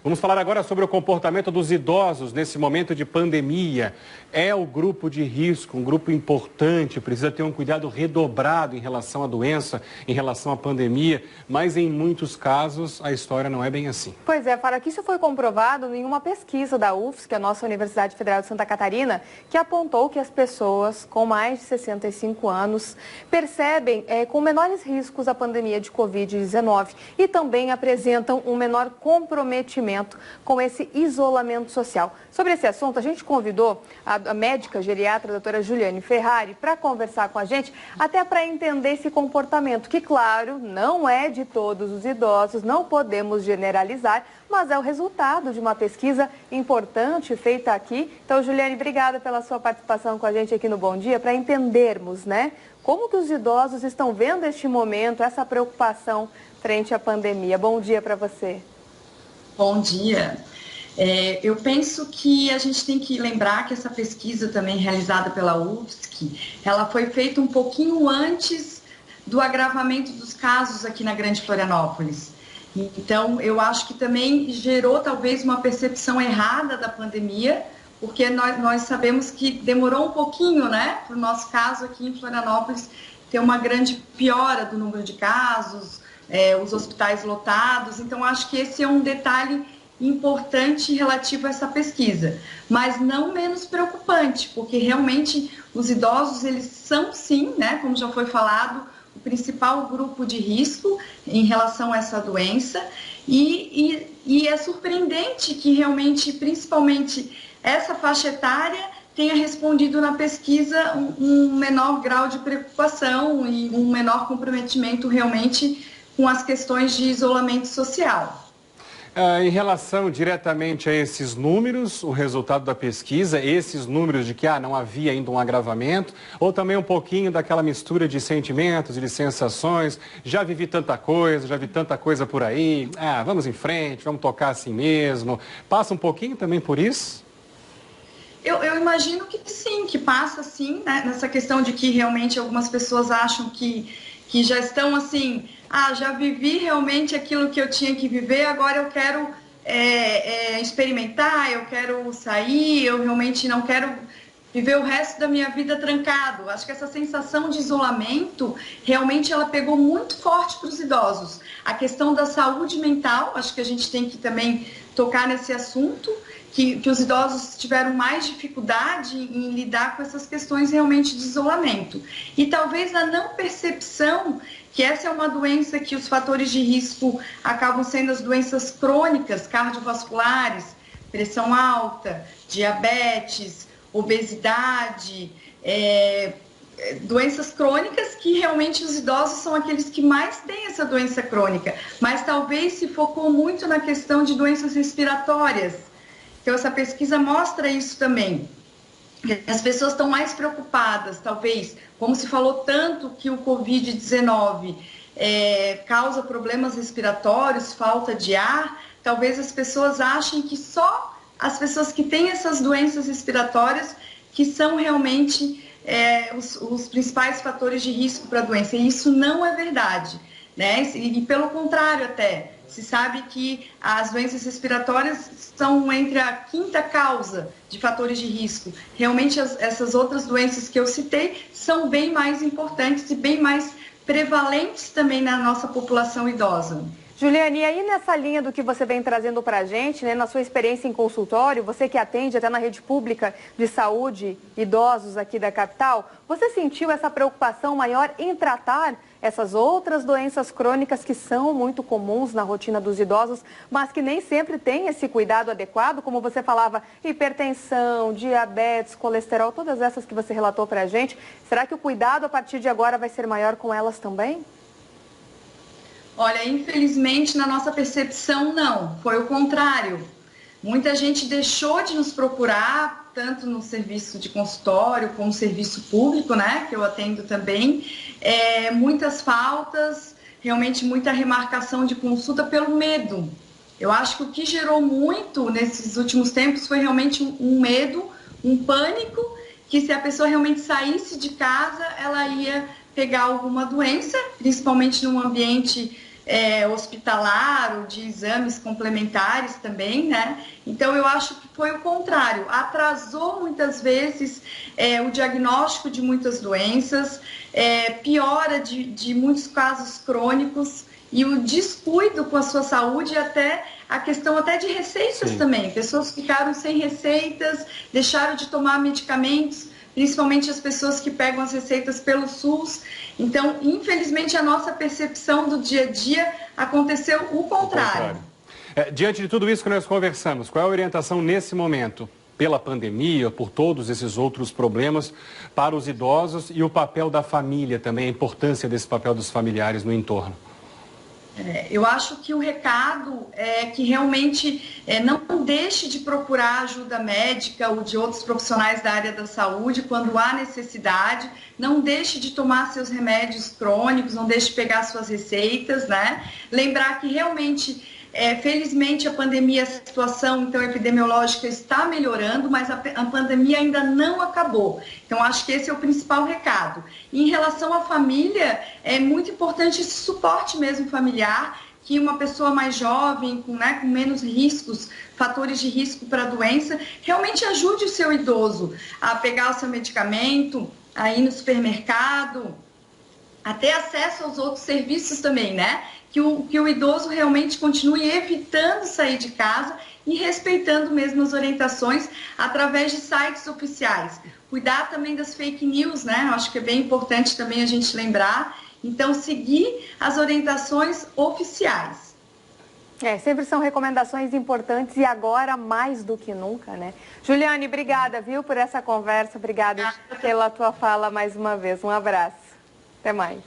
Vamos falar agora sobre o comportamento dos idosos nesse momento de pandemia. É o grupo de risco, um grupo importante, precisa ter um cuidado redobrado em relação à doença, em relação à pandemia, mas em muitos casos a história não é bem assim. Pois é, Fara, que isso foi comprovado em uma pesquisa da UFSC, a nossa Universidade Federal de Santa Catarina, que apontou que as pessoas com mais de 65 anos percebem com menores riscos a pandemia de Covid-19 e também apresentam um menor comprometimento com esse isolamento social. Sobre esse assunto, a gente convidou a médica geriatra, a doutora Juliane Ferrari, para conversar com a gente, até para entender esse comportamento, que, claro, não é de todos os idosos, não podemos generalizar, mas é o resultado de uma pesquisa importante feita aqui. Então, Juliane, obrigada pela sua participação com a gente aqui no Bom Dia, para entendermos, né, como que os idosos estão vendo este momento, essa preocupação frente à pandemia. Bom dia para você. Bom dia. Eu penso que a gente tem que lembrar que essa pesquisa também realizada pela UFSC, ela foi feita um pouquinho antes do agravamento dos casos aqui na Grande Florianópolis. Então, eu acho que também gerou talvez uma percepção errada da pandemia, porque nós sabemos que demorou um pouquinho, né, para o nosso caso aqui em Florianópolis ter uma grande piora do número de casos, os hospitais lotados. Então, acho que esse é um detalhe importante relativo a essa pesquisa, mas não menos preocupante, porque realmente os idosos, eles são sim, né, como já foi falado, o principal grupo de risco em relação a essa doença, e é surpreendente que realmente, principalmente essa faixa etária, tenha respondido na pesquisa um menor grau de preocupação e um menor comprometimento realmente com as questões de isolamento social. Em relação diretamente a esses números, o resultado da pesquisa, esses números de que não havia ainda um agravamento, ou também um pouquinho daquela mistura de sentimentos e de sensações, já vivi tanta coisa, já vi tanta coisa por aí, vamos em frente, vamos tocar assim mesmo, passa um pouquinho também por isso? Eu imagino que sim, que passa sim, né, nessa questão de que realmente algumas pessoas acham que já estão assim, já vivi realmente aquilo que eu tinha que viver, agora eu quero experimentar, eu quero sair, eu realmente não quero viver o resto da minha vida trancado. Acho que essa sensação de isolamento, realmente ela pegou muito forte para os idosos. A questão da saúde mental, acho que a gente tem que também tocar nesse assunto, que os idosos tiveram mais dificuldade em lidar com essas questões realmente de isolamento. E talvez a não percepção que essa é uma doença que os fatores de risco acabam sendo as doenças crônicas, cardiovasculares, pressão alta, diabetes, obesidade, doenças crônicas, que realmente os idosos são aqueles que mais têm essa doença crônica, mas talvez se focou muito na questão de doenças respiratórias. Então, essa pesquisa mostra isso também. As pessoas estão mais preocupadas, talvez, como se falou tanto que o Covid-19 causa problemas respiratórios, falta de ar, talvez as pessoas achem que só as pessoas que têm essas doenças respiratórias que são realmente os principais fatores de risco para a doença. E isso não é verdade, né? E pelo contrário até. Se sabe que as doenças respiratórias são entre a quinta causa de fatores de risco. Realmente essas outras doenças que eu citei são bem mais importantes e bem mais prevalentes também na nossa população idosa. Juliane, e aí nessa linha do que você vem trazendo para a gente, né, na sua experiência em consultório, você que atende até na rede pública de saúde idosos aqui da capital, você sentiu essa preocupação maior em tratar essas outras doenças crônicas que são muito comuns na rotina dos idosos, mas que nem sempre têm esse cuidado adequado, como você falava, hipertensão, diabetes, colesterol, todas essas que você relatou para a gente. Será que o cuidado a partir de agora vai ser maior com elas também? Olha, infelizmente, na nossa percepção, não. Foi o contrário. Muita gente deixou de nos procurar, tanto no serviço de consultório como no serviço público, né, que eu atendo também. Muitas faltas, realmente muita remarcação de consulta pelo medo. Eu acho que o que gerou muito nesses últimos tempos foi realmente um medo, um pânico, que se a pessoa realmente saísse de casa, ela ia pegar alguma doença, principalmente num ambiente hospitalar ou de exames complementares também, né? Então, eu acho que foi o contrário, atrasou muitas vezes o diagnóstico de muitas doenças, piora de muitos casos crônicos e o descuido com a sua saúde e até a questão até de receitas Sim. também. Pessoas ficaram sem receitas, deixaram de tomar medicamentos, principalmente as pessoas que pegam as receitas pelo SUS. Então, infelizmente, a nossa percepção do dia a dia aconteceu o contrário. Diante de tudo isso que nós conversamos, qual é a orientação nesse momento, pela pandemia, por todos esses outros problemas, para os idosos e o papel da família também, a importância desse papel dos familiares no entorno? Eu acho que o recado é que realmente não deixe de procurar ajuda médica ou de outros profissionais da área da saúde quando há necessidade, não deixe de tomar seus remédios crônicos, não deixe de pegar suas receitas, né? Lembrar que realmente, felizmente, a pandemia, a situação então, epidemiológica está melhorando, mas a pandemia ainda não acabou. Então, acho que esse é o principal recado. Em relação à família, é muito importante esse suporte mesmo familiar, que uma pessoa mais jovem, com menos riscos, fatores de risco para a doença, realmente ajude o seu idoso a pegar o seu medicamento, a ir no supermercado, a ter acesso aos outros serviços também, né? Que o idoso realmente continue evitando sair de casa e respeitando mesmo as orientações através de sites oficiais. Cuidar também das fake news, né? Acho que é bem importante também a gente lembrar. Então, seguir as orientações oficiais. Sempre são recomendações importantes e agora mais do que nunca, né? Juliane, obrigada, viu, por essa conversa. Obrigada pela tua fala mais uma vez. Um abraço. Até mais.